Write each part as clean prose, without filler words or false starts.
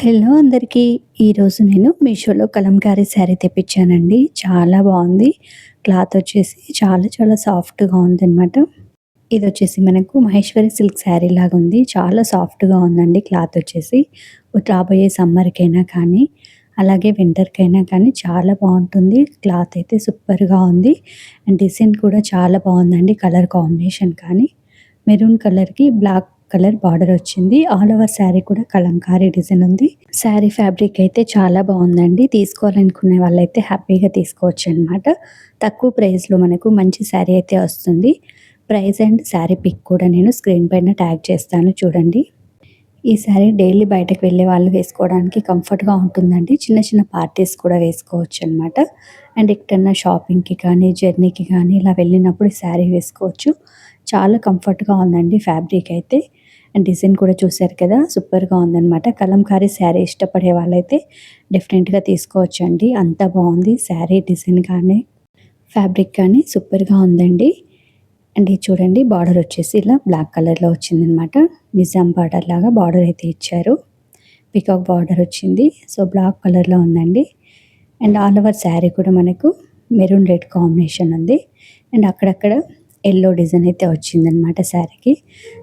Hello అందరికీ. ఈరోజు నేను మీషోలో కలంకారీ శారీ తెప్పించానండి. చాలా బాగుంది. క్లాత్ వచ్చేసి చాలా చాలా సాఫ్ట్‌గా ఉందనమాట. ఇదొచ్చేసి మనకు మహేశ్వరి సిల్క్ శారీ లాగా ఉంది. చాలా సాఫ్ట్‌గా ఉందండి క్లాత్ వచ్చేసి. రాబోయే సమ్మర్‌కైనా కానీ, అలాగే వింటర్‌కైనా కానీ చాలా బాగుంటుంది. క్లాత్ అయితే సూపర్‌గా ఉంది. అండ్ డిజైన్ కూడా చాలా బాగుందండి. కలర్ కాంబినేషన్ కానీ మెరూన్ కలర్‌కి బ్లాక్ కలర్ బార్డర్ వచ్చింది. ఆల్ ఓవర్ శారీ కూడా కలంకారీ డిజైన్ ఉంది. శారీ ఫ్యాబ్రిక్ అయితే చాలా బాగుందండి. తీసుకోవాలనుకునే వాళ్ళైతే హ్యాపీగా తీసుకోవచ్చనమాట. తక్కువ ప్రైస్‌లో మనకు మంచి శారీ అయితే వస్తుంది. ప్రైస్ అండ్ శారీ పిక్ కూడా నేను స్క్రీన్ పైన ట్యాగ్ చేస్తాను చూడండి. ఈ శారీ డైలీ బయటకు వెళ్ళే వాళ్ళు వేసుకోవడానికి కంఫర్ట్‌గా ఉంటుందండి. చిన్న చిన్న పార్టీస్ కూడా వేసుకోవచ్చనమాట. అండ్ ఎక్కడన్నా షాపింగ్‌కి కానీ, జర్నీకి కానీ ఇలా వెళ్ళినప్పుడు ఈ శారీ వేసుకోవచ్చు. చాలా కంఫర్ట్‌గా ఉందండి ఫ్యాబ్రిక్ అయితే. అండ్ డిజైన్ కూడా చూసారు కదా! సూపర్‌గా ఉందనమాట. కలంకారీ శారీ ఇష్టపడే వాళ్ళైతే డెఫినెట్‌గా తీసుకోవచ్చండి. అంత బాగుంది శారీ డిజైన్ కానీ, ఫ్యాబ్రిక్ కానీ సూపర్‌గా ఉందండి. అండ్ ఇది చూడండి బార్డర్ వచ్చేసి ఇలా బ్లాక్ కలర్‌లో వచ్చిందనమాట. నిజాం బార్డర్ లాగా బార్డర్ అయితే ఇచ్చారు. పీకాక్ బార్డర్ వచ్చింది. సో, బ్లాక్ కలర్‌లో ఉందండి. అండ్ ఆల్ ఓవర్ శారీ కూడా మనకు మెరూన్ రెడ్ కాంబినేషన్ ఉంది. అండ్ అక్కడక్కడ యెల్లో డిజైన్ అయితే వచ్చిందనమాట శారీకి.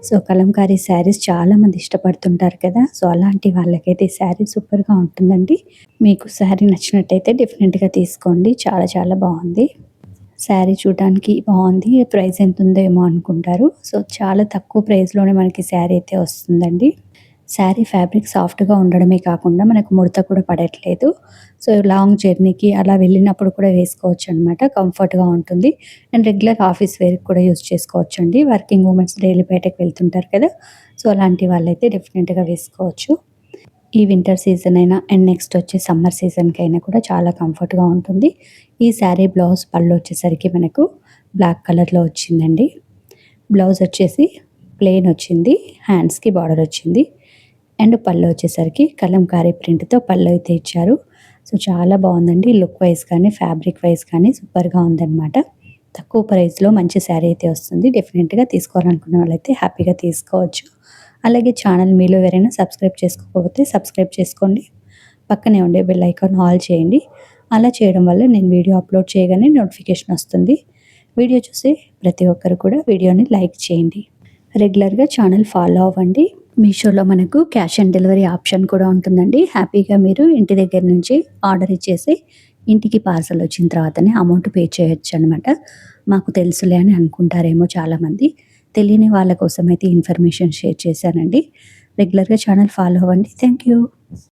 సో, కలంకారీ శారీస్ చాలామంది ఇష్టపడుతుంటారు కదా! సో, అలాంటి వాళ్ళకైతే ఈ శారీ సూపర్‌గా ఉంటుందండి. మీకు శారీ నచ్చినట్టయితే డెఫినెట్‌గా తీసుకోండి. చాలా చాలా బాగుంది. శారీ చూడడానికి బాగుంది. ప్రైస్ ఎంతుందో ఏమో అనుకుంటారు. సో, చాలా తక్కువ ప్రైస్‌లోనే మనకి శారీ అయితే వస్తుందండి. శారీ ఫ్యాబ్రిక్ సాఫ్ట్‌గా ఉండడమే కాకుండా మనకు ముడత కూడా పడట్లేదు. సో, లాంగ్ జర్నీకి అలా వెళ్ళినప్పుడు కూడా వేసుకోవచ్చనమాట. కంఫర్ట్‌గా ఉంటుంది. అండ్ రెగ్యులర్ ఆఫీస్ వేర్‌కి కూడా యూజ్ చేసుకోవచ్చండి. వర్కింగ్ ఉమెన్స్ డైలీ బయటకి వెళ్తుంటారు కదా! సో, అలాంటి వాళ్ళైతే డెఫినెట్‌గా వేసుకోవచ్చు. ఈ వింటర్ సీజన్ అయినా అండ్ నెక్స్ట్ వచ్చే సమ్మర్ సీజన్‌కైనా కూడా చాలా కంఫర్ట్‌గా ఉంటుంది. ఈ శారీ బ్లౌజ్ పళ్ళు వచ్చేసరికి మనకు బ్లాక్ కలర్‌లో వచ్చిందండి. బ్లౌజ్ వచ్చేసి ప్లెయిన్ వచ్చింది. హ్యాండ్స్‌కి బార్డర్ వచ్చింది. అండ్ పళ్ళు వచ్చేసరికి కలంకారీ ప్రింట్‌తో పళ్ళు అయితే ఇచ్చారు. సో, చాలా బాగుందండి. లుక్ వైస్ కానీ, ఫ్యాబ్రిక్ వైస్ కానీ సూపర్‌గా ఉందనమాట. తక్కువ ప్రైస్‌లో మంచి శారీ అయితే వస్తుంది. డెఫినెట్‌గా తీసుకోవాలనుకున్న వాళ్ళైతే హ్యాపీగా తీసుకోవచ్చు. అలాగే ఛానల్ మీలో ఎవరైనా సబ్స్క్రైబ్ చేసుకోకపోతే సబ్స్క్రైబ్ చేసుకోండి. పక్కనే ఉండే బెల్ ఐకాన్ ఆల్ చేయండి. అలా చేయడం వల్ల నేను వీడియో అప్లోడ్ చేయగానే నోటిఫికేషన్ వస్తుంది. వీడియో చూసి ప్రతి ఒక్కరు కూడా వీడియోని లైక్ చేయండి. రెగ్యులర్‌గా ఛానల్ ఫాలో అవ్వండి. మీషోలో మనకు క్యాష్ ఆన్ డెలివరీ ఆప్షన్ కూడా ఉంటుందండి. హ్యాపీగా మీరు ఇంటి దగ్గర నుంచి ఆర్డర్ ఇచ్చేసి ఇంటికి పార్సల్ వచ్చిన తర్వాతనే అమౌంట్ పే చేయొచ్చనమాట. మాకు తెలుసులే అని అనుకుంటారేమో చాలామంది. తెలియని వాళ్ళ కోసమైతే ఇన్ఫర్మేషన్ షేర్ చేశానండి. రెగ్యులర్‌గా ఛానల్ ఫాలో అవ్వండి. Thank you.